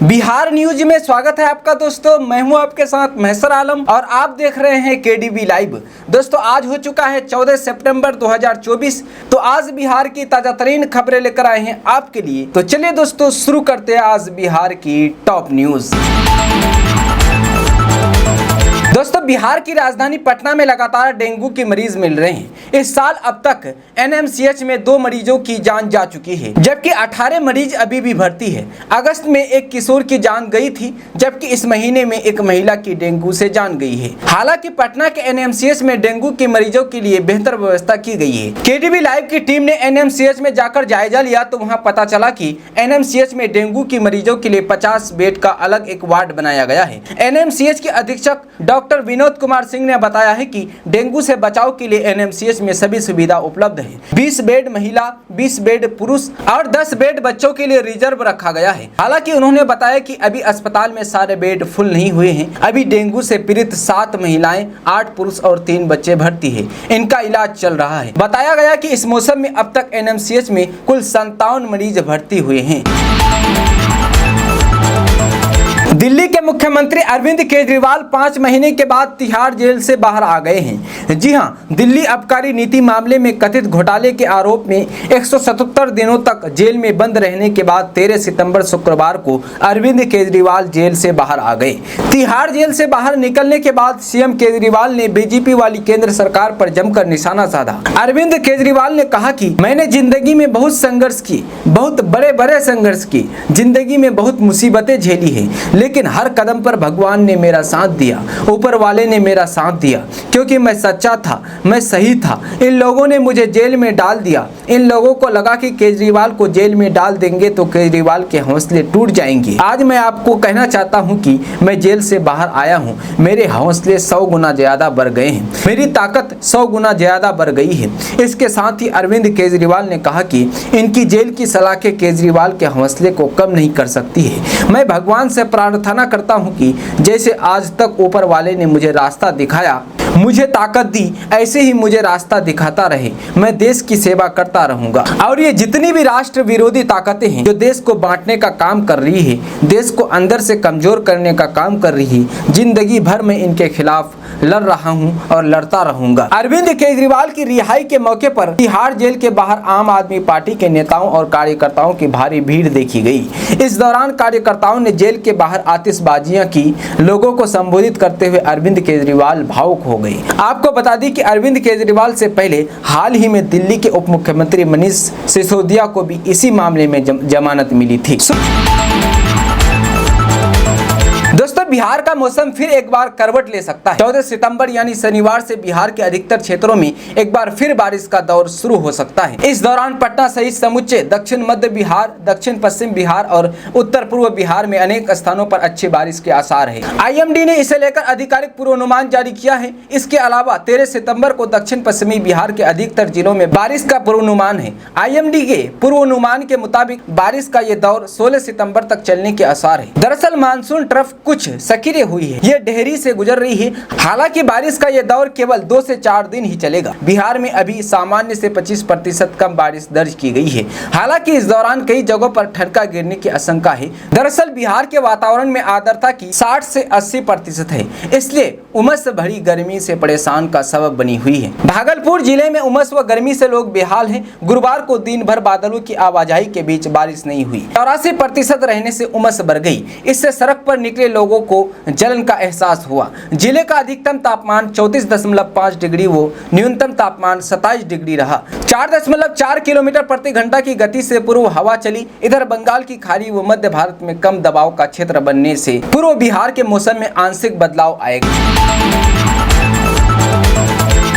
Bihar news में स्वागत है आपका दोस्तों। मैं हूं आपके साथ महसर आलम और आप देख रहे हैं केडीबी लाइव। दोस्तों आज हो चुका है 14 सितंबर 2024। तो आज बिहार की ताजा तरीन खबरें लेकर आए हैं आपके लिए। तो चलिए दोस्तों शुरू करते हैं आज बिहार की टॉप न्यूज। दोस्तों बिहार की राजधानी पटना में लगातार डेंगू के मरीज मिल रहे हैं। इस साल अब तक एनएमसीएच में 2 मरीजों की जान जा चुकी है, जबकि 18 मरीज अभी भी भर्ती है। अगस्त में एक किशोर की जान गई थी, जबकि इस महीने में एक महिला की डेंगू से जान गई है। हालांकि पटना के एनएमसीएच में डेंगू के मरीजों के लिए बेहतर व्यवस्था की गई है। केडीबी लाइव की टीम ने एनएमसीएच में जाकर जायजा लिया तो वहाँ पता चला कि एनएमसीएच में डेंगू के मरीजों के लिए 50 बेड का अलग एक वार्ड बनाया गया है। एनएमसीएच के अधीक्षक डॉक्टर विनोद कुमार सिंह ने बताया है कि डेंगू से बचाव के लिए एनएमसीएच में सभी सुविधा उपलब्ध है। 20 बेड महिला, 20 बेड पुरुष और 10 बेड बच्चों के लिए रिजर्व रखा गया है। हालांकि उन्होंने बताया कि अभी अस्पताल में सारे बेड फुल नहीं हुए हैं। अभी डेंगू से पीड़ित 7 महिलाएं, 8 पुरुष और 3 बच्चे भर्ती है। इनका इलाज चल रहा है। बताया गया कि इस मौसम में अब तक एनएमसीएच में कुल 57 मरीज भर्ती हुए हैं। दिल्ली के मुख्यमंत्री अरविंद केजरीवाल 5 महीने के बाद तिहाड़ जेल से बाहर आ गए हैं। जी हां, दिल्ली आबकारी नीति मामले में कथित घोटाले के आरोप में 177 दिनों तक जेल में बंद रहने के बाद 13 सितंबर शुक्रवार को अरविंद केजरीवाल जेल से बाहर आ गए। तिहाड़ जेल से बाहर निकलने के बाद सीएम केजरीवाल ने बीजेपी वाली केंद्र सरकार पर जमकर निशाना साधा। अरविंद केजरीवाल ने कहा कि मैंने जिंदगी में बहुत संघर्ष की, बहुत बड़े संघर्ष की, जिंदगी में बहुत मुसीबतें झेली है, लेकिन हर कदम पर भगवान ने मेरा साथ दिया, ऊपर वाले ने मेरा साथ दिया, क्योंकि मैं सच्चा था, मैं सही था। इन लोगों ने मुझे जेल में डाल दिया। इन लोगों को लगा कि केजरीवाल को जेल में डाल देंगे तो केजरीवाल के हौसले टूट जाएंगे। आज मैं आपको कहना चाहता हूं कि मैं जेल से बाहर आया हूं, मेरे हौसले 100 गुना ज्यादा बढ़ गए हैं, मेरी ताकत 100 गुना ज्यादा बढ़ गई है। इसके साथ ही अरविंद केजरीवाल ने कहा कि इनकी जेल की सलाखें केजरीवाल के हौसले को कम नहीं कर सकती है। मैं भगवान से प्रार्थना करता हूं कि जैसे आज तक ऊपर वाले ने मुझे रास्ता दिखाया, मुझे ताकत दी, ऐसे ही मुझे रास्ता दिखाता रहे। मैं देश की सेवा करता रहूंगा। और ये जितनी भी राष्ट्र विरोधी ताकतें हैं जो देश को बांटने का काम कर रही है, देश को अंदर से कमजोर करने का काम कर रही है, जिंदगी भर में इनके खिलाफ लड़ रहा हूं और लड़ता रहूंगा। अरविंद केजरीवाल की रिहाई के मौके पर तिहाड़ जेल के बाहर आम आदमी पार्टी के नेताओं और कार्यकर्ताओं की भारी भीड़ देखी गई। इस दौरान कार्यकर्ताओं ने जेल के बाहर आतिशबाजियां की। लोगों को संबोधित करते हुए अरविंद केजरीवाल भावुक हो गए। आपको बता दी कि अरविंद केजरीवाल से पहले हाल ही में दिल्ली के उप मुख्यमंत्री मनीष सिसोदिया को भी इसी मामले में जमानत मिली थी। दोस्तों बिहार का मौसम फिर एक बार करवट ले सकता है। 14 सितंबर यानी शनिवार से बिहार के अधिकतर क्षेत्रों में एक बार फिर बारिश का दौर शुरू हो सकता है। इस दौरान पटना सहित समूचे दक्षिण मध्य बिहार, दक्षिण पश्चिम बिहार और उत्तर पूर्व बिहार में अनेक स्थानों पर अच्छी बारिश के आसार है। आईएमडी ने इसे लेकर आधिकारिक पूर्वानुमान जारी किया है। इसके अलावा 13 सितंबर को दक्षिण पश्चिमी बिहार के अधिकतर जिलों में बारिश का पूर्वानुमान है। आईएमडी के पूर्वानुमान के मुताबिक बारिश का ये दौर 16 सितंबर तक चलने के आसार है। दरअसल मानसून ट्रफ कुछ सक्रिय हुई है, ये डेहरी से गुजर रही है। हालांकि बारिश का ये दौर केवल 2 से 4 दिन ही चलेगा। बिहार में अभी सामान्य से 25% कम बारिश दर्ज की गई है। हालांकि इस दौरान कई जगहों पर ठनका गिरने की आशंका है। दरअसल बिहार के वातावरण में आर्द्रता की 60 से 80% है, इसलिए उमस भरी गर्मी से परेशान का सबब बनी हुई है। भागलपुर जिले में उमस व गर्मी से लोग बेहाल हैं। गुरुवार को दिन भर बादलों की आवाजाही के बीच बारिश नहीं हुई। 84% रहने से उमस बढ़ गई। इससे सड़क पर निकले लोगों को जलन का एहसास हुआ। जिले का अधिकतम तापमान 34.5 डिग्री व न्यूनतम तापमान 27 डिग्री रहा। 4.4 किलोमीटर प्रति घंटा की गति से पूर्व हवा चली। इधर बंगाल की खाड़ी व मध्य भारत में कम दबाव का क्षेत्र बनने से पूर्व बिहार के मौसम में आंशिक बदलाव आएगा।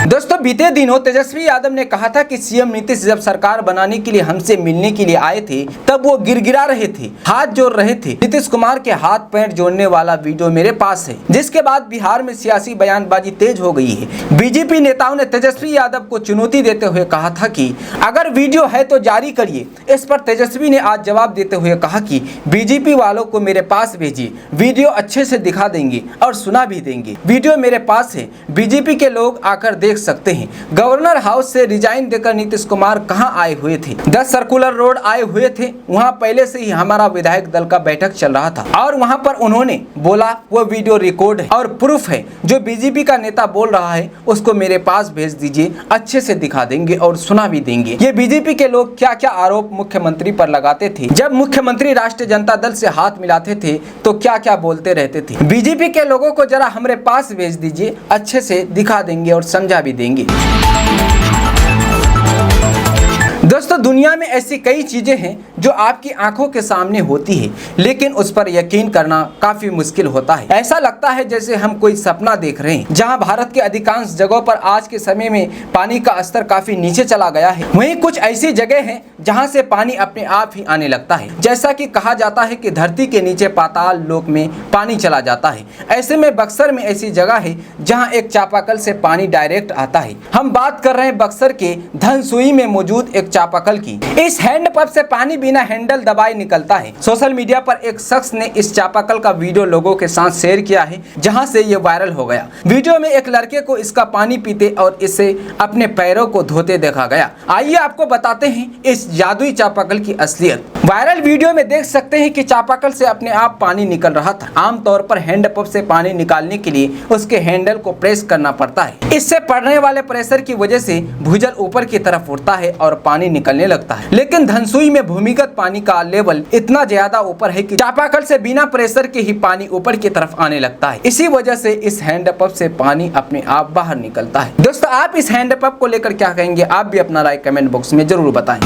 दोस्तों बीते दिनों तेजस्वी यादव ने कहा था कि सीएम नीतीश जब सरकार बनाने के लिए हमसे मिलने के लिए आए थे तब वो गिड़गिड़ा रहे थे, हाथ जोड़ रहे थे। नीतीश कुमार के हाथ पैर जोड़ने वाला वीडियो मेरे पास है। जिसके बाद बिहार में सियासी बयानबाजी तेज हो गई है। बीजेपी नेताओं ने तेजस्वी यादव को चुनौती देते हुए कहा था कि अगर वीडियो है तो जारी करिए। इस पर तेजस्वी ने आज जवाब देते हुए कहा कि बीजेपी वालों को मेरे पास भेजिए, वीडियो अच्छे से दिखा देंगे और सुना भी देंगे। वीडियो मेरे पास है, बीजेपी के लोग आकर देख सकते हैं गवर्नर हाउस से रिजाइन देकर नीतीश कुमार कहां आए हुए थे। 10 सर्कुलर रोड आए हुए थे, वहां पहले से ही हमारा विधायक दल का बैठक चल रहा था और वहां पर उन्होंने बोला, वो वीडियो रिकॉर्ड है और प्रूफ है। जो बीजेपी का नेता बोल रहा है उसको मेरे पास भेज दीजिए, अच्छे से दिखा देंगे और सुना भी देंगे। ये बीजेपी के लोग क्या क्या आरोप मुख्यमंत्री पर लगाते थे, जब मुख्यमंत्री राष्ट्रीय जनता दल से हाथ मिलाते थे तो क्या क्या बोलते रहते थे। बीजेपी के लोगों को जरा हमारे पास भेज दीजिए, अच्छे से दिखा देंगे और समझा भी देंगे। दोस्तों, दुनिया में ऐसी कई चीजें हैं जो आपकी आंखों के सामने होती है, लेकिन उस पर यकीन करना काफी मुश्किल होता है। ऐसा लगता है जैसे हम कोई सपना देख रहे हैं। जहां भारत के अधिकांश जगहों पर आज के समय में पानी का स्तर काफी नीचे चला गया है, वहीं कुछ ऐसी जगह हैं जहां से पानी अपने आप ही आने लगता है। जैसा कि कहा जाता है कि धरती के नीचे पाताल लोक में पानी चला जाता है। ऐसे में बक्सर में ऐसी जगह है जहाँ एक चापाकल से पानी डायरेक्ट आता है। हम बात कर रहे हैं बक्सर के धनसुई में मौजूद एक चापाकल की। इस हैंडपंप से पानी बिना हैंडल दबाए निकलता है। सोशल मीडिया पर एक शख्स ने इस चापाकल का वीडियो लोगों के साथ शेयर किया है, जहां से ये वायरल हो गया। वीडियो में एक लड़के को इसका पानी पीते और इसे अपने पैरों को धोते देखा गया। आइए आपको बताते हैं इस जादुई चापाकल की असलियत। वायरल वीडियो में देख सकते हैं कि चापाकल से अपने आप पानी निकल रहा था। आमतौर पर हैंडपंप से पानी निकालने के लिए उसके हैंडल को प्रेस करना पड़ता है। इससे पड़ने वाले प्रेशर की वजह से भूजल ऊपर की तरफ उठता है और पानी निकलने लगता है। लेकिन धनसुई में भूमिगत पानी का लेवल इतना ज्यादा ऊपर है कि चापाकल से बिना प्रेशर के ही पानी ऊपर की तरफ आने लगता है। इसी वजह से इस हैंडपंप से पानी अपने आप बाहर निकलता है। दोस्तों, आप इस हैंडपंप को लेकर क्या कहेंगे? आप भी अपना राय कमेंट बॉक्स में जरूर बताएं।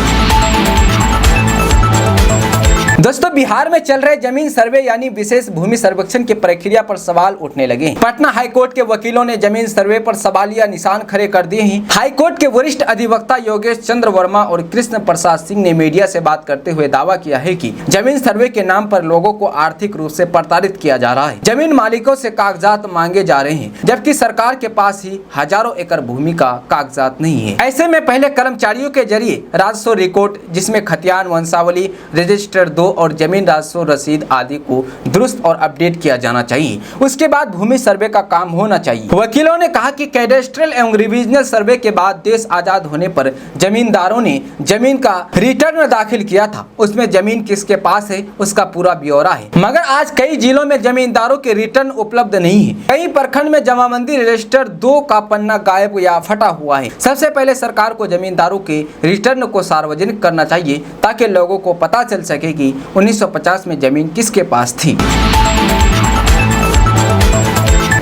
दोस्तों, बिहार में चल रहे जमीन सर्वे यानी विशेष भूमि सर्वेक्षण की प्रक्रिया पर सवाल उठने लगे। पटना हाईकोर्ट के वकीलों ने जमीन सर्वे पर सवालिया निशान खड़े कर दिए हैं। हाईकोर्ट के वरिष्ठ अधिवक्ता योगेश चंद्र वर्मा और कृष्ण प्रसाद सिंह ने मीडिया से बात करते हुए दावा किया है कि जमीन सर्वे के नाम पर लोगों को आर्थिक रूप से प्रताड़ित किया जा रहा है। जमीन मालिकों से कागजात मांगे जा रहे हैं, जबकि सरकार के पास ही हजारों एकड़ भूमि का कागजात नहीं है। ऐसे में पहले कर्मचारियों के जरिए राजस्व रिकॉर्ड, जिसमें खतियान वंशावली, रजिस्टर 2 और जमीन राजस्व रसीद आदि को दुरुस्त और अपडेट किया जाना चाहिए। उसके बाद भूमि सर्वे का काम होना चाहिए। वकीलों ने कहा कि कैडेस्ट्रल एवं रिविजनल सर्वे के बाद देश आजाद होने पर जमींदारों ने जमीन का रिटर्न दाखिल किया था। उसमें जमीन किसके पास है उसका पूरा ब्यौरा है, मगर आज कई जिलों में जमींदारों के रिटर्न उपलब्ध नहीं है। कई प्रखंड में जमाबंदी रजिस्टर 2 का पन्ना गायब या फटा हुआ है। सबसे पहले सरकार को जमींदारों के रिटर्न को सार्वजनिक करना चाहिए ताकि लोगों को पता चल सके कि 1950 में जमीन किसके पास थी।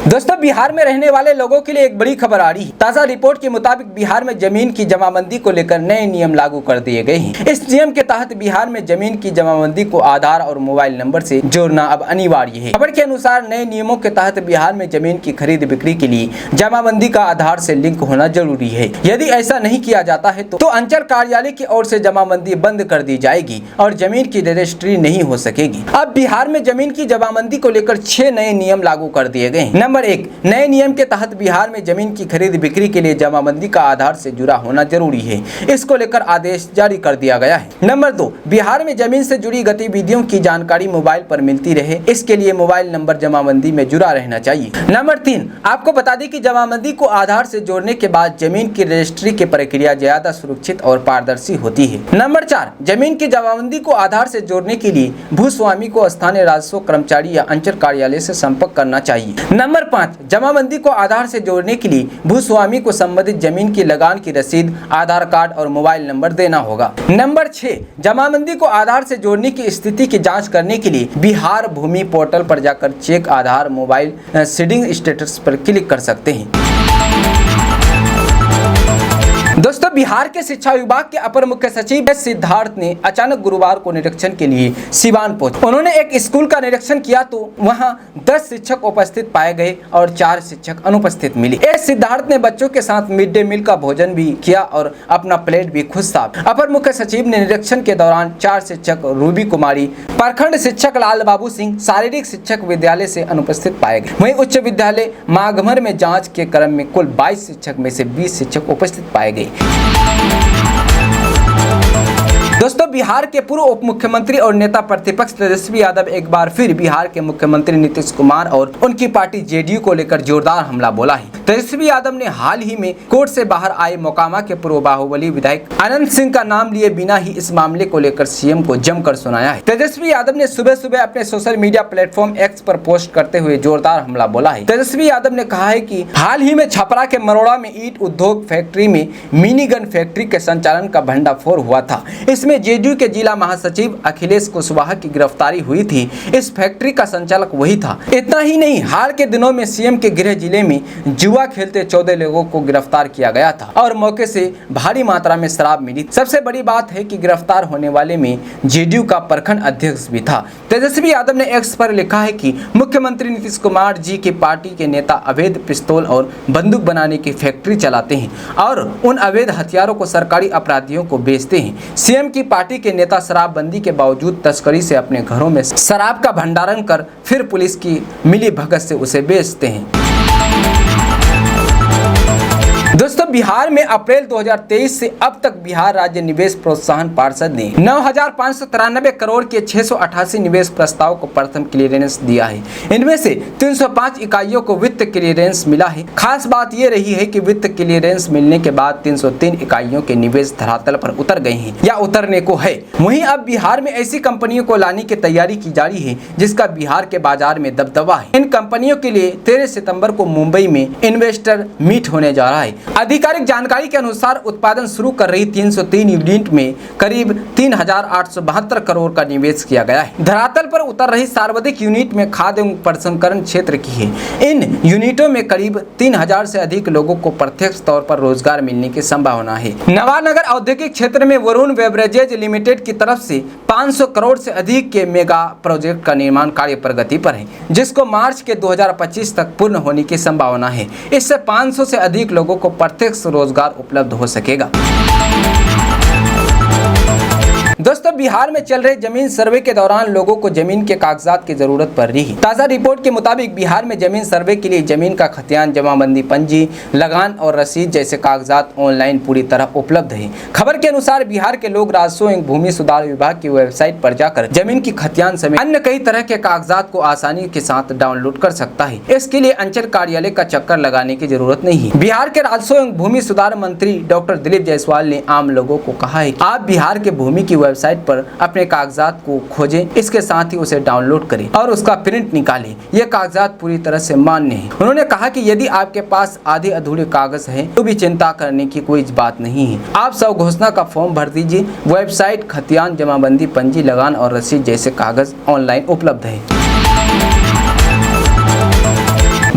दोस्तों, बिहार में रहने वाले लोगों के लिए एक बड़ी खबर आ रही है। ताजा रिपोर्ट के मुताबिक बिहार में जमीन की जमाबंदी को लेकर नए नियम लागू कर दिए गए हैं। इस नियम के तहत बिहार में जमीन की जमाबंदी को आधार और मोबाइल नंबर से जोड़ना अब अनिवार्य है। खबर के अनुसार नए नियमों के तहत बिहार में जमीन की खरीद बिक्री के लिए जमाबंदी का आधार से लिंक होना जरूरी है। यदि ऐसा नहीं किया जाता है तो अंचल कार्यालय की ओर से जमाबंदी बंद कर दी जाएगी और जमीन की रजिस्ट्री नहीं हो सकेगी। अब बिहार में जमीन की जमाबंदी को लेकर 6 नए नियम लागू कर दिए गए हैं। नंबर 1, नए नियम के तहत बिहार में जमीन की खरीद बिक्री के लिए जमाबंदी का आधार से जुड़ा होना जरूरी है। इसको लेकर आदेश जारी कर दिया गया है। नंबर 2, बिहार में जमीन से जुड़ी गतिविधियों की जानकारी मोबाइल पर मिलती रहे, इसके लिए मोबाइल नंबर जमाबंदी में जुड़ा रहना चाहिए। नंबर 3, आपको बता दें कि जमाबंदी को आधार से जोड़ने के बाद जमीन की रजिस्ट्री की प्रक्रिया ज्यादा सुरक्षित और पारदर्शी होती है। नंबर 4, जमीन की जमाबंदी को आधार से जोड़ने के लिए भूस्वामी को स्थानीय राजस्व कर्मचारी या अंचल कार्यालय से संपर्क करना चाहिए। नंबर 5, जमाबंदी को आधार से जोड़ने के लिए भूस्वामी को संबंधित जमीन की लगान की रसीद, आधार कार्ड और मोबाइल नंबर देना होगा। नंबर 6, जमाबंदी को आधार से जोड़ने की स्थिति की जांच करने के लिए बिहार भूमि पोर्टल पर जाकर चेक आधार मोबाइल सीडिंग स्टेटस पर क्लिक कर सकते हैं। दोस्तों, बिहार के शिक्षा विभाग के अपर मुख्य सचिव सिद्धार्थ ने अचानक गुरुवार को निरीक्षण के लिए सिवान पहुंचे। उन्होंने एक स्कूल का निरीक्षण किया तो वहां 10 शिक्षक उपस्थित पाए गए और 4 शिक्षक अनुपस्थित मिले। सिद्धार्थ ने बच्चों के साथ मिड डे मील का भोजन भी किया और अपना प्लेट भी खुद साफ। अपर मुख्य सचिव ने निरीक्षण के दौरान 4 शिक्षक रूबी कुमारी, प्रखंड शिक्षक लाल बाबू सिंह, शारीरिक शिक्षक विद्यालय से अनुपस्थित पाए गए। वहीं उच्च विद्यालय माघमर में जाँच के क्रम में कुल 22 शिक्षक में से 20 शिक्षक उपस्थित पाए गए। दोस्तों, बिहार के पूर्व उप मुख्यमंत्री और नेता प्रतिपक्ष तेजस्वी यादव एक बार फिर बिहार के मुख्यमंत्री नीतीश कुमार और उनकी पार्टी जेडीयू को लेकर जोरदार हमला बोला है। तेजस्वी यादव ने हाल ही में कोर्ट से बाहर आए मोकामा के पूर्व बाहुबली विधायक अनंत सिंह का नाम लिए बिना ही इस मामले को लेकर सीएम को जमकर सुनाया है। तेजस्वी यादव ने सुबह सुबह अपने सोशल मीडिया प्लेटफॉर्म एक्स पर पोस्ट करते हुए जोरदार हमला बोला है। तेजस्वी यादव ने कहा है कि हाल ही में छपरा के मरोड़ा में ईंट उद्योग फैक्ट्री में मिनी गन फैक्ट्री के संचालन का भंडाफोड़ हुआ था। इसमें जेडीयू के जिला महासचिव अखिलेश कुशवाहा की गिरफ्तारी हुई थी। इस फैक्ट्री का संचालक वही था। इतना ही नहीं, हाल के दिनों में सीएम के गृह जिले में जुआ खेलते 14 लोगों को गिरफ्तार किया गया था और मौके से भारी मात्रा में शराब मिली। सबसे बड़ी बात है कि गिरफ्तार होने वाले में जेडीयू का प्रखंड अध्यक्ष भी था। तेजस्वी यादव ने एक्स पर लिखा है कि मुख्यमंत्री नीतीश कुमार जी की पार्टी के नेता अवैध पिस्तौल और बंदूक बनाने की फैक्ट्री चलाते हैं और उन अवैध हथियारों को सरकारी अपराधियों को बेचते हैं। सीएम की पार्टी के नेता शराबबंदी के बावजूद तस्करी से अपने घरों में शराब का भंडारण कर फिर पुलिस की मिली भगत से उसे बेचते हैं। दोस्तों, बिहार में अप्रैल 2023 से अब तक बिहार राज्य निवेश प्रोत्साहन पार्षद ने 9,593 करोड़ के 688 निवेश प्रस्ताव को प्रथम क्लियरेंस दिया है। इनमें से 305 इकाइयों को वित्त क्लियरेंस मिला है। खास बात ये रही है कि वित्त क्लियरेंस मिलने के बाद 303 इकाइयों के निवेश धरातल पर उतर गए हैं या उतरने को है। वहीं अब बिहार में ऐसी कंपनियों को लाने की तैयारी की जा रही है जिसका बिहार के बाजार में दबदबा है। इन कंपनियों के लिए 13 सितंबर को मुंबई में इन्वेस्टर मीट होने जा रहा है। आधिकारिक जानकारी के अनुसार उत्पादन शुरू कर रही 303 यूनिट में करीब 3,872 करोड़ का निवेश किया गया है। धरातल पर उतर रही सर्वाधिक यूनिट में खाद्य एवं प्रसंस्करण क्षेत्र की है। इन यूनिटों में करीब 3,000 से अधिक लोगों को प्रत्यक्ष तौर पर रोजगार मिलने की संभावना है। नवानगर औद्योगिक क्षेत्र में वरुण बेवरेजेज लिमिटेड की तरफ से 500 करोड़ से अधिक के मेगा प्रोजेक्ट का निर्माण कार्य प्रगति पर है, जिसको मार्च के 2025 तक पूर्ण होने की संभावना है। इससे 500 से अधिक लोगों को प्रत्यक्ष रोजगार उपलब्ध हो सकेगा। दोस्तों, बिहार में चल रहे जमीन सर्वे के दौरान लोगों को जमीन के कागजात की जरूरत पड़ रही है। ताजा रिपोर्ट के मुताबिक बिहार में जमीन सर्वे के लिए जमीन का खतियान, जमाबंदी पंजी, लगान और रसीद जैसे कागजात ऑनलाइन पूरी तरह उपलब्ध है। खबर के अनुसार बिहार के लोग राजस्व एवं भूमि सुधार विभाग की वेबसाइट पर जाकर जमीन की खतियान समेत अन्य कई तरह के कागजात को आसानी के साथ डाउनलोड कर सकता है। इसके लिए अंचल कार्यालय का चक्कर लगाने की जरूरत नहीं है। बिहार के राजस्व एवं भूमि सुधार मंत्री डॉक्टर दिलीप जायसवाल ने आम लोगों को कहा है कि आप बिहार के भूमि की वेबसाइट पर अपने कागजात को खोजें, इसके साथ ही उसे डाउनलोड करें और उसका प्रिंट निकालें। ये कागजात पूरी तरह से मान्य हैं। उन्होंने कहा कि यदि आपके पास आधे अधूरे कागज हैं तो भी चिंता करने की कोई बात नहीं है। आप सब घोषणा का फॉर्म भर दीजिए। वेबसाइट खतियान, जमाबंदी पंजी, लगान और रसीद जैसे कागज ऑनलाइन उपलब्ध है।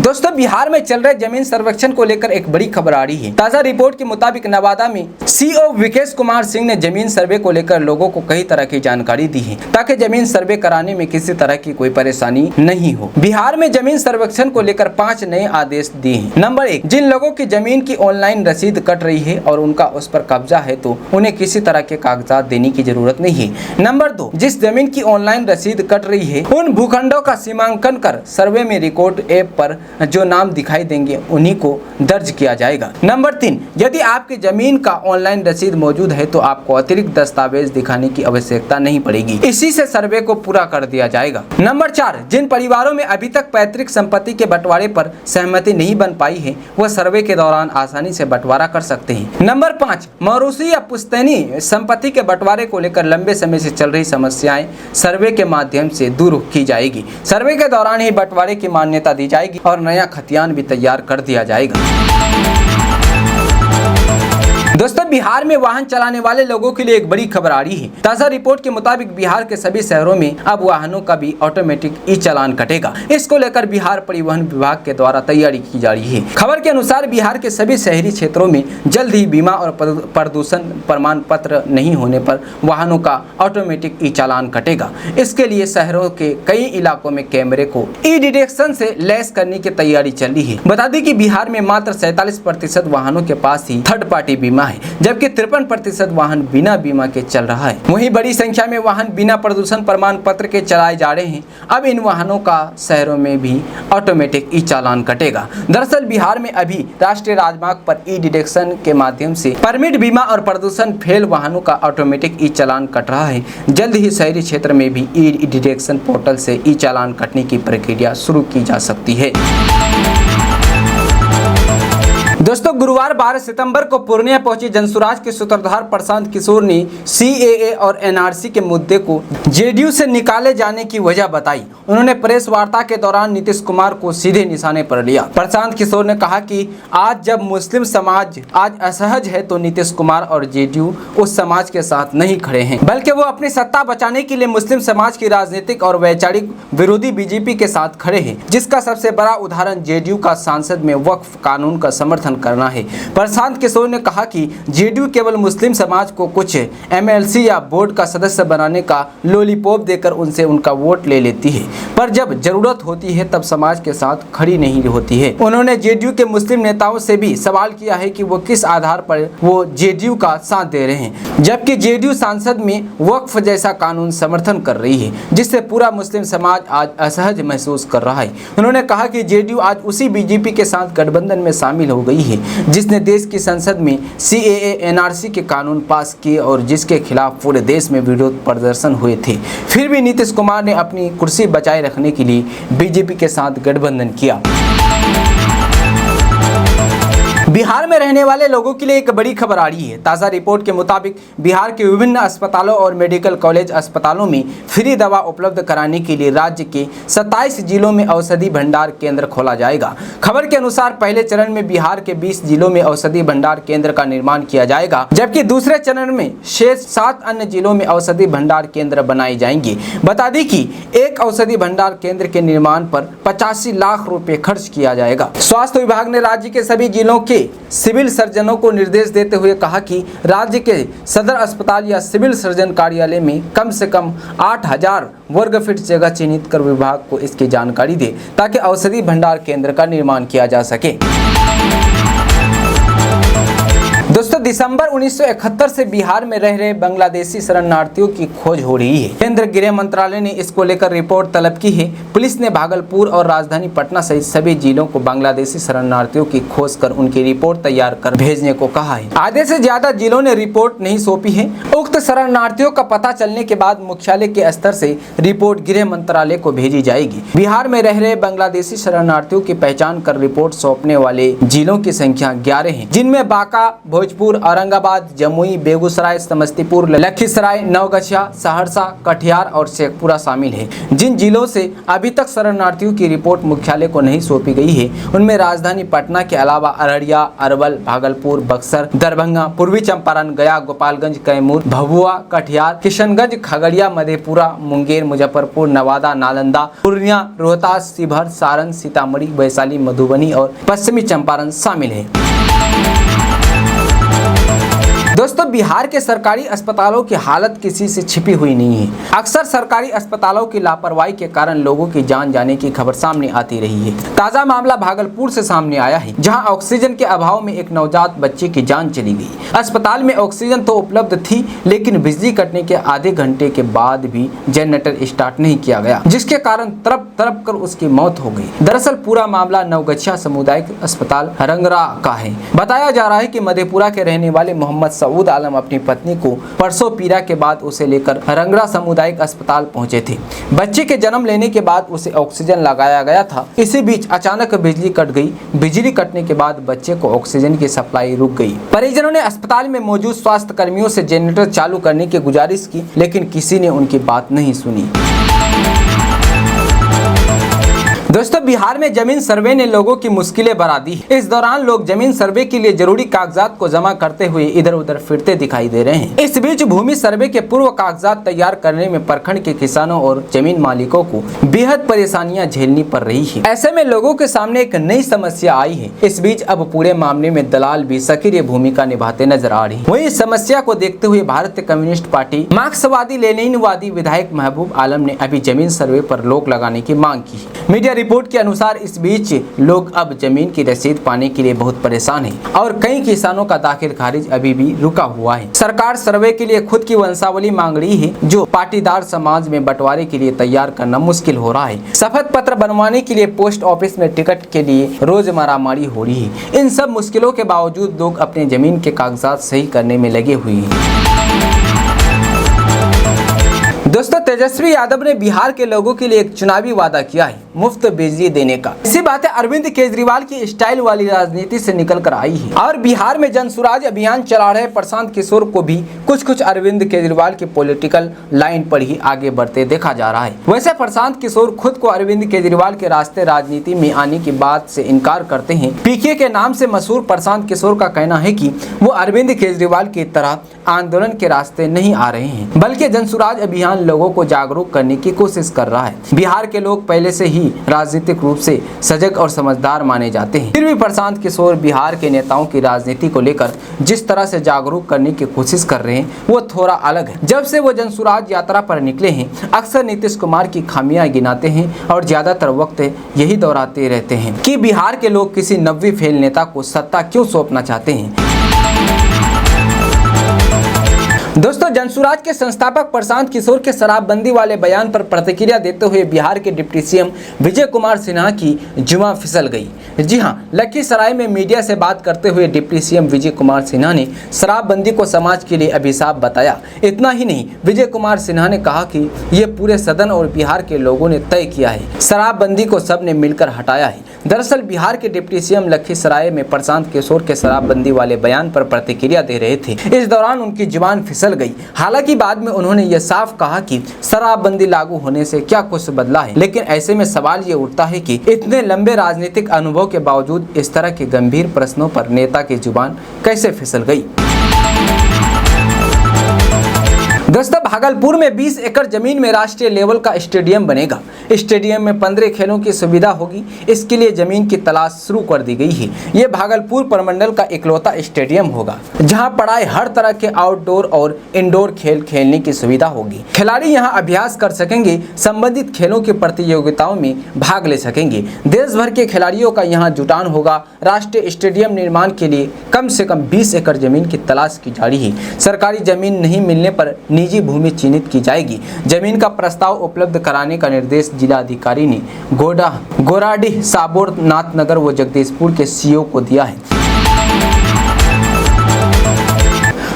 दोस्तों, बिहार में चल रहे जमीन सर्वेक्षण को लेकर एक बड़ी खबर आ रही है। ताजा रिपोर्ट के मुताबिक नवादा में सीईओ विकेश कुमार सिंह ने जमीन सर्वे को लेकर लोगों को कई तरह की जानकारी दी है ताकि जमीन सर्वे कराने में किसी तरह की कोई परेशानी नहीं हो। बिहार में जमीन सर्वेक्षण को लेकर 5 नए आदेश दिए हैं। नंबर 1, जिन लोगों की जमीन की ऑनलाइन रसीद कट रही है और उनका उस पर कब्जा है तो उन्हें किसी तरह के कागजात देने की जरूरत नहीं है। नंबर 2, जिस जमीन की ऑनलाइन रसीद कट रही है उन भूखंडों का सीमांकन कर सर्वे में रिकॉर्ड ऐप पर जो नाम दिखाई देंगे उन्हीं को दर्ज किया जाएगा। नंबर 3, यदि आपकी जमीन का ऑनलाइन रसीद मौजूद है तो आपको अतिरिक्त दस्तावेज दिखाने की आवश्यकता नहीं पड़ेगी। इसी से सर्वे को पूरा कर दिया जाएगा। नंबर 4, जिन परिवारों में अभी तक पैतृक संपत्ति के बंटवारे पर सहमति नहीं बन पाई है वह सर्वे के दौरान आसानी से बंटवारा कर सकते हैं। नंबर 5, मौरूसी या पुश्तैनी संपत्ति के बंटवारे को लेकर लंबे समय से चल रही समस्याएं सर्वे के माध्यम से दूर की जाएगी। सर्वे के दौरान ही बंटवारे की मान्यता दी जाएगी और नया खतियान भी तैयार कर दिया जाएगा। दोस्तों, बिहार में वाहन चलाने वाले लोगों के लिए एक बड़ी खबर आ रही है। ताजा रिपोर्ट के मुताबिक बिहार के सभी शहरों में अब वाहनों का भी ऑटोमेटिक ई चालान कटेगा। इसको लेकर बिहार परिवहन विभाग के द्वारा तैयारी की जा रही है। खबर के अनुसार बिहार के सभी शहरी क्षेत्रों में जल्द ही बीमा और प्रदूषण प्रमाण पत्र नहीं होने पर वाहनों का ऑटोमेटिक ई चालान कटेगा। इसके लिए शहरों के कई इलाकों में कैमरे को ई डिटेक्शन से लैस करने की तैयारी चल रही है। बता दें कि बिहार में मात्र 47% वाहनों के पास ही थर्ड पार्टी बीमा है, जबकि 53% वाहन बिना बीमा के चल रहा है। वहीं बड़ी संख्या में वाहन बिना प्रदूषण प्रमाण पत्र के चलाए जा रहे हैं। अब इन वाहनों का शहरों में भी ऑटोमेटिक ई चालान कटेगा। दरअसल बिहार में अभी राष्ट्रीय राजमार्ग पर ई डिटेक्शन के माध्यम से परमिट, बीमा और प्रदूषण फेल वाहनों का ऑटोमेटिक ई चालान कट रहा है। जल्द ही शहरी क्षेत्र में भी ई डिटेक्शन पोर्टल से ई चालान कटने की प्रक्रिया शुरू की जा सकती है। दोस्तों, गुरुवार 12 सितंबर को पूर्णिया पहुंची जनसुराज के सूत्रधार प्रशांत किशोर ने सीएए और एनआरसी के मुद्दे को जेडीयू से निकाले जाने की वजह बताई। उन्होंने प्रेस वार्ता के दौरान नीतीश कुमार को सीधे निशाने पर लिया। प्रशांत किशोर ने कहा कि आज जब मुस्लिम समाज आज असहज है तो नीतीश कुमार और जेडीयू उस समाज के साथ नहीं खड़े हैं, बल्कि वो अपनी सत्ता बचाने के लिए मुस्लिम समाज की राजनीतिक और वैचारिक विरोधी बीजेपी के साथ खड़े हैं, जिसका सबसे बड़ा उदाहरण जेडीयू का संसद में वक्फ कानून का समर्थन करना है। प्रशांत किशोर ने कहा कि जेडीयू केवल मुस्लिम समाज को कुछ एमएलसी या बोर्ड का सदस्य बनाने का लॉलीपॉप देकर उनसे उनका वोट ले लेती है, पर जब जरूरत होती है तब समाज के साथ खड़ी नहीं होती है। उन्होंने जेडीयू के मुस्लिम नेताओं से भी सवाल किया है कि वो किस आधार पर वो जेडीयू का साथ दे रहे हैं, जबकि जेडीयू संसद में वक्फ जैसा कानून समर्थन कर रही है, जिससे पूरा मुस्लिम समाज आज असहज महसूस कर रहा है। उन्होंने कहा कि जेडीयू आज उसी बीजेपी के साथ गठबंधन में शामिल हो गई है जिसने देश की संसद में सीएए एनआरसी के कानून पास किए और जिसके खिलाफ पूरे देश में विरोध प्रदर्शन हुए थे। फिर भी नीतीश कुमार ने अपनी कुर्सी बचाए रखने के लिए बीजेपी के साथ गठबंधन किया। बिहार में रहने वाले लोगों के लिए एक बड़ी खबर आ रही है। ताज़ा रिपोर्ट के मुताबिक बिहार के विभिन्न अस्पतालों और मेडिकल कॉलेज अस्पतालों में फ्री दवा उपलब्ध कराने के लिए राज्य के 27 जिलों में औषधि भंडार केंद्र खोला जाएगा। खबर के अनुसार पहले चरण में बिहार के 20 जिलों में औषधि भंडार केंद्र का निर्माण किया जाएगा, जबकि दूसरे चरण में शेष 7 अन्य जिलों में औषधि भंडार केंद्र बनाए जाएंगे। बता दें कि एक औषधि भंडार केंद्र के निर्माण पर 85 लाख रुपए खर्च किया जाएगा। स्वास्थ्य विभाग ने राज्य के सभी जिलों के सिविल सर्जनों को निर्देश देते हुए कहा कि राज्य के सदर अस्पताल या सिविल सर्जन कार्यालय में कम से कम 8000 वर्ग फीट जगह चिन्हित कर विभाग को इसकी जानकारी दे, ताकि औषधि भंडार केंद्र का निर्माण किया जा सके। दोस्तों, दिसंबर 1971 से बिहार में रह रहे बांग्लादेशी शरणार्थियों की खोज हो रही है। केंद्रीय गृह मंत्रालय ने इसको लेकर रिपोर्ट तलब की है। पुलिस ने भागलपुर और राजधानी पटना सहित सभी जिलों को बांग्लादेशी शरणार्थियों की खोज कर उनकी रिपोर्ट तैयार कर भेजने को कहा है। आधे से ज्यादा जिलों ने रिपोर्ट नहीं सौंपी है। उक्त शरणार्थियों का पता चलने के बाद मुख्यालय के स्तर से रिपोर्ट गृह मंत्रालय को भेजी जाएगी। बिहार में रह रहे बांग्लादेशी शरणार्थियों की पहचान कर रिपोर्ट सौंपने वाले जिलों की संख्या 11 है, जिनमें बांका, भोजपुर, औरंगाबाद, जमुई, बेगूसराय, समस्तीपुर, लखीसराय, नवगछिया, सहरसा, कटिहार और शेखपुरा शामिल है। जिन जिलों से अभी तक शरणार्थियों की रिपोर्ट मुख्यालय को नहीं सौंपी गई है, उनमें राजधानी पटना के अलावा अररिया, अरवल, भागलपुर, बक्सर, दरभंगा, पूर्वी चंपारण, गया, गोपालगंज, कैमूर, भभुआ, कटिहार, किशनगंज, खगड़िया, मधेपुरा, मुंगेर, मुजफ्फरपुर, नवादा, नालंदा, पूर्णिया, रोहतास, शिवहर, सारण, सीतामढ़ी, वैशाली, मधुबनी और पश्चिमी चंपारण शामिल है। दोस्तों, बिहार के सरकारी अस्पतालों की हालत किसी से छिपी हुई नहीं है। अक्सर सरकारी अस्पतालों की लापरवाही के कारण लोगों की जान जाने की खबर सामने आती रही है। ताजा मामला भागलपुर से सामने आया है, जहां ऑक्सीजन के अभाव में एक नवजात बच्चे की जान चली गई। अस्पताल में ऑक्सीजन तो उपलब्ध थी, लेकिन बिजली कटने के आधे घंटे के बाद भी जनरेटर स्टार्ट नहीं किया गया, जिसके कारण तड़प तड़प कर उसकी मौत हो गई। दरअसल पूरा मामला नवगछिया सामुदायिक अस्पताल रंगरा का है। बताया जा रहा है कि मधेपुरा के रहने वाले मोहम्मद सऊद आलम अपनी पत्नी को परसों पीड़ा के बाद उसे लेकर रंगरा सामुदायिक अस्पताल पहुंचे थे। बच्चे के जन्म लेने के बाद उसे ऑक्सीजन लगाया गया था। इसी बीच अचानक बिजली कट गई। बिजली कटने के बाद बच्चे को ऑक्सीजन की सप्लाई रुक गई। परिजनों ने अस्पताल में मौजूद स्वास्थ्य कर्मियों से जनरेटर चालू करने की गुजारिश की, लेकिन किसी ने उनकी बात नहीं सुनी। दोस्तों, बिहार में जमीन सर्वे ने लोगों की मुश्किलें बढ़ा दी। इस दौरान लोग जमीन सर्वे के लिए जरूरी कागजात को जमा करते हुए इधर उधर फिरते दिखाई दे रहे हैं। इस बीच भूमि सर्वे के पूर्व कागजात तैयार करने में प्रखंड के किसानों और जमीन मालिकों को बेहद परेशानियां झेलनी पड़ रही है। ऐसे में लोगों के सामने एक नई समस्या आई है। इस बीच अब पूरे मामले में दलाल भी सक्रिय भूमिका निभाते नजर आ रही है। वहीं इस समस्या को देखते हुए भारतीय कम्युनिस्ट पार्टी मार्क्सवादी लेनिनवादी विधायक महबूब आलम ने अभी जमीन सर्वे पर रोक लगाने की मांग की। मीडिया रिपोर्ट के अनुसार इस बीच लोग अब जमीन की रसीद पाने के लिए बहुत परेशान हैं और कई किसानों का दाखिल खारिज अभी भी रुका हुआ है। सरकार सर्वे के लिए खुद की वंशावली मांग रही है, जो पाटीदार समाज में बंटवारे के लिए तैयार करना मुश्किल हो रहा है। शपथ पत्र बनवाने के लिए पोस्ट ऑफिस में टिकट के लिए रोज मारामारी हो रही है। इन सब मुश्किलों के बावजूद लोग अपने जमीन के कागजात सही करने में लगे हुए हैं। दोस्तों, तेजस्वी यादव ने बिहार के लोगों के लिए एक चुनावी वादा किया है, मुफ्त बिजली देने का। इसी बातें अरविंद केजरीवाल की स्टाइल वाली राजनीति से निकल कर आई है और बिहार में जनसुराज अभियान चला रहे प्रशांत किशोर को भी कुछ अरविंद केजरीवाल की पॉलिटिकल लाइन पर ही आगे बढ़ते देखा जा रहा है। वैसे प्रशांत किशोर खुद को अरविंद केजरीवाल के रास्ते राजनीति में आने की बात से इनकार करते हैं। पीके के नाम से मशहूर प्रशांत किशोर का कहना है कि वो अरविंद केजरीवाल की तरह आंदोलन के रास्ते नहीं आ रहे हैं, बल्कि जनसुराज अभियान लोगों को जागरूक करने की कोशिश कर रहा है। बिहार के लोग पहले से ही राजनीतिक रूप से सजग और समझदार माने जाते हैं, फिर भी प्रशांत किशोर बिहार के नेताओं की राजनीति को लेकर जिस तरह से जागरूक करने की कोशिश कर रहे हैं वो थोड़ा अलग है। जब से वो जनसुराज यात्रा पर निकले हैं, अक्सर नीतीश कुमार की खामियां गिनाते हैं और ज्यादातर वक्त यही दोहराते रहते हैं कि बिहार के लोग किसी नब्बे फेल नेता को सत्ता क्यों सौंपना चाहते हैं। दोस्तों, जनसुराज के संस्थापक प्रशांत किशोर के शराबबंदी वाले बयान पर प्रतिक्रिया देते हुए बिहार के डिप्टी सीएम विजय कुमार सिन्हा की जुबान फिसल गई। जी हां, लखीसराय में मीडिया से बात करते हुए डिप्टी सीएम विजय कुमार सिन्हा ने शराबबंदी को समाज के लिए अभिशाप बताया। इतना ही नहीं, विजय कुमार सिन्हा ने कहा कि ये पूरे सदन और बिहार के लोगों ने तय किया है, शराबबंदी को सबने मिलकर हटाया है। दरअसल बिहार के डिप्टी सीएम लखीसराय में प्रशांत किशोर के शराबबंदी वाले बयान पर प्रतिक्रिया दे रहे थे। इस दौरान उनकी जुबान फिसल गई। हालांकि बाद में उन्होंने यह साफ कहा कि शराबबंदी लागू होने से क्या कुछ बदला है, लेकिन ऐसे में सवाल ये उठता है कि इतने लंबे राजनीतिक अनुभव के बावजूद इस तरह के गंभीर प्रश्नों पर नेता की जुबान कैसे फिसल गई। दोस्तों, भागलपुर में 20 एकड़ जमीन में राष्ट्रीय लेवल का स्टेडियम बनेगा। स्टेडियम में 15 खेलों की सुविधा होगी। इसके लिए जमीन की तलाश शुरू कर दी गई है। ये भागलपुर प्रमंडल का इकलौता स्टेडियम होगा जहां पढ़ाई हर तरह के आउटडोर और इंडोर खेल खेलने की सुविधा होगी। खिलाड़ी यहां अभ्यास कर सकेंगे, संबंधित खेलों की प्रतियोगिताओं में भाग ले सकेंगे। देश भर के खिलाड़ियों का यहाँ जुटान होगा। राष्ट्रीय स्टेडियम निर्माण के लिए कम से कम 20 एकड़ जमीन की तलाश की जा रही है। सरकारी जमीन नहीं मिलने पर निजी भूमि चिन्हित की जाएगी। जमीन का प्रस्ताव उपलब्ध कराने का निर्देश जिलाधिकारी ने गोराडीह, साबोर, नाथनगर व जगदीशपुर के सीईओ को दिया है।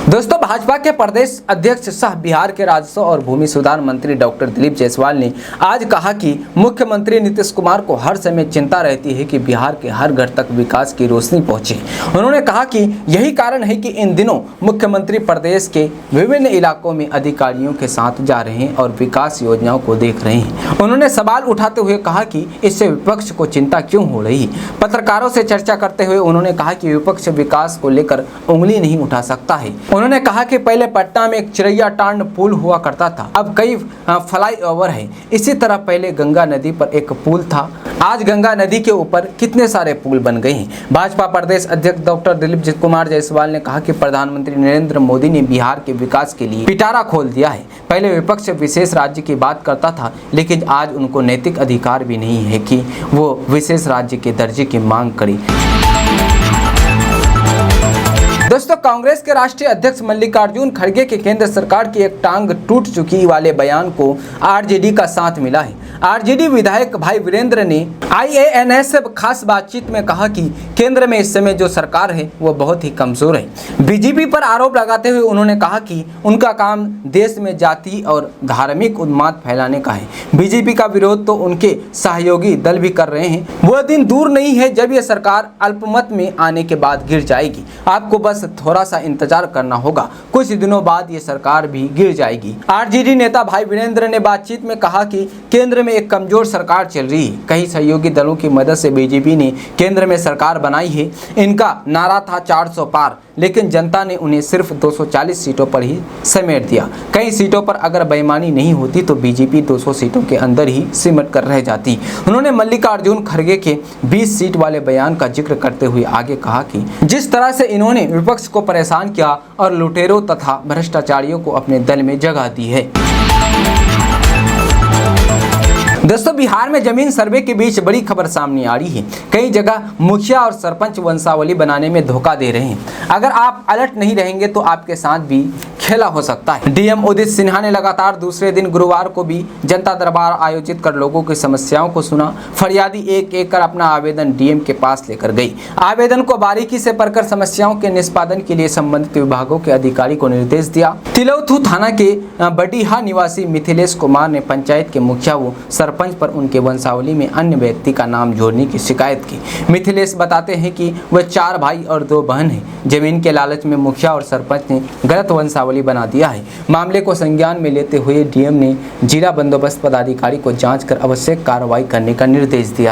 दोस्तों, भाजपा के प्रदेश अध्यक्ष सह बिहार के राजस्व और भूमि सुधार मंत्री डॉक्टर दिलीप जायसवाल ने आज कहा कि मुख्यमंत्री नीतीश कुमार को हर समय चिंता रहती है कि बिहार के हर घर तक विकास की रोशनी पहुंचे। उन्होंने कहा कि यही कारण है कि इन दिनों मुख्यमंत्री प्रदेश के विभिन्न इलाकों में अधिकारियों के साथ जा रहे हैं और विकास योजनाओं को देख रहे हैं। उन्होंने सवाल उठाते हुए कहा कि इससे विपक्ष को चिंता क्यों हो रही। पत्रकारों से चर्चा करते हुए उन्होंने कहा कि विपक्ष विकास को लेकर उंगली नहीं उठा सकता है। उन्होंने कहा कि पहले पटना में एक चिरैया टांड पुल हुआ करता था, अब कई फ्लाईओवर है। इसी तरह पहले गंगा नदी पर एक पुल था, आज गंगा नदी के ऊपर कितने सारे पुल बन गए हैं। भाजपा प्रदेश अध्यक्ष डॉक्टर दिलीप कुमार जायसवाल ने कहा कि प्रधानमंत्री नरेंद्र मोदी ने बिहार के विकास के लिए पिटारा खोल दिया है। पहले विपक्ष विशेष राज्य की बात करता था, लेकिन आज उनको नैतिक अधिकार भी नहीं है कि वो विशेष राज्य के दर्जे की मांग करे। दोस्तों, कांग्रेस के राष्ट्रीय अध्यक्ष मल्लिकार्जुन खड़गे के केंद्र सरकार की एक टांग टूट चुकी वाले बयान को आरजेडी का साथ मिला है। आरजेडी विधायक भाई वीरेंद्र ने IANS से खास बातचीत में कहा कि केंद्र में इस समय जो सरकार है वो बहुत ही कमजोर है। बीजेपी पर आरोप लगाते हुए उन्होंने कहा कि उनका काम देश में जाति और धार्मिक उन्माद फैलाने का है। बीजेपी का विरोध तो उनके सहयोगी दल भी कर रहे हैं। वह दिन दूर नहीं है जब यह सरकार अल्पमत में आने के बाद गिर जाएगी। आपको बस थोड़ा सा इंतजार करना होगा, कुछ दिनों बाद ये सरकार भी गिर जाएगी। आरजेडी नेता भाई वीरेंद्र ने बातचीत में कहा कि केंद्र में एक कमजोर सरकार चल रही है। कई सहयोगी दलों की मदद से बीजेपी ने केंद्र में सरकार बनाई है। इनका नारा था 400 पार, लेकिन जनता ने उन्हें सिर्फ 240 सीटों पर ही समेट दिया। कई सीटों पर अगर बेईमानी नहीं होती तो बीजेपी 200 सीटों के अंदर ही सिमट कर रह जाती। उन्होंने मल्लिकार्जुन खड़गे के 20 सीट वाले बयान का जिक्र करते हुए आगे कहा कि जिस तरह से इन्होंने विपक्ष को परेशान किया और लुटेरों तथा भ्रष्टाचारियों को अपने दल में जगह दी है। दोस्तों, बिहार में जमीन सर्वे के बीच बड़ी खबर सामने आ रही है। कई जगह मुखिया और सरपंच वंशावली बनाने में धोखा दे रहे हैं। अगर आप अलर्ट नहीं रहेंगे तो आपके साथ भी खेला हो सकता है। डीएम उदित सिन्हा ने लगातार दूसरे दिन गुरुवार को भी जनता दरबार आयोजित कर लोगों की समस्याओं को सुना। फरियादी एक एक कर अपना आवेदन डीएम के पास लेकर गई। आवेदन को बारीकी से पढ़कर समस्याओं के निष्पादन के लिए संबंधित विभागों के अधिकारी को निर्देश दिया। तिलौथू थाना के बडीहा निवासी मिथिलेश कुमार ने पंचायत के मुखिया व सरपंच पर उनके वंशावली में अन्य व्यक्ति का नाम जोड़ने की शिकायत की। मिथिलेश बताते हैं कि वह 4 भाई और 2 बहन हैं। जमीन के लालच में मुखिया और सरपंच ने गलत वंशावली बना दिया है। मामले को संज्ञान में लेते हुए डीएम ने जिला बंदोबस्त पदाधिकारी को जांच कर आवश्यक कार्रवाई करने का निर्देश दिया है।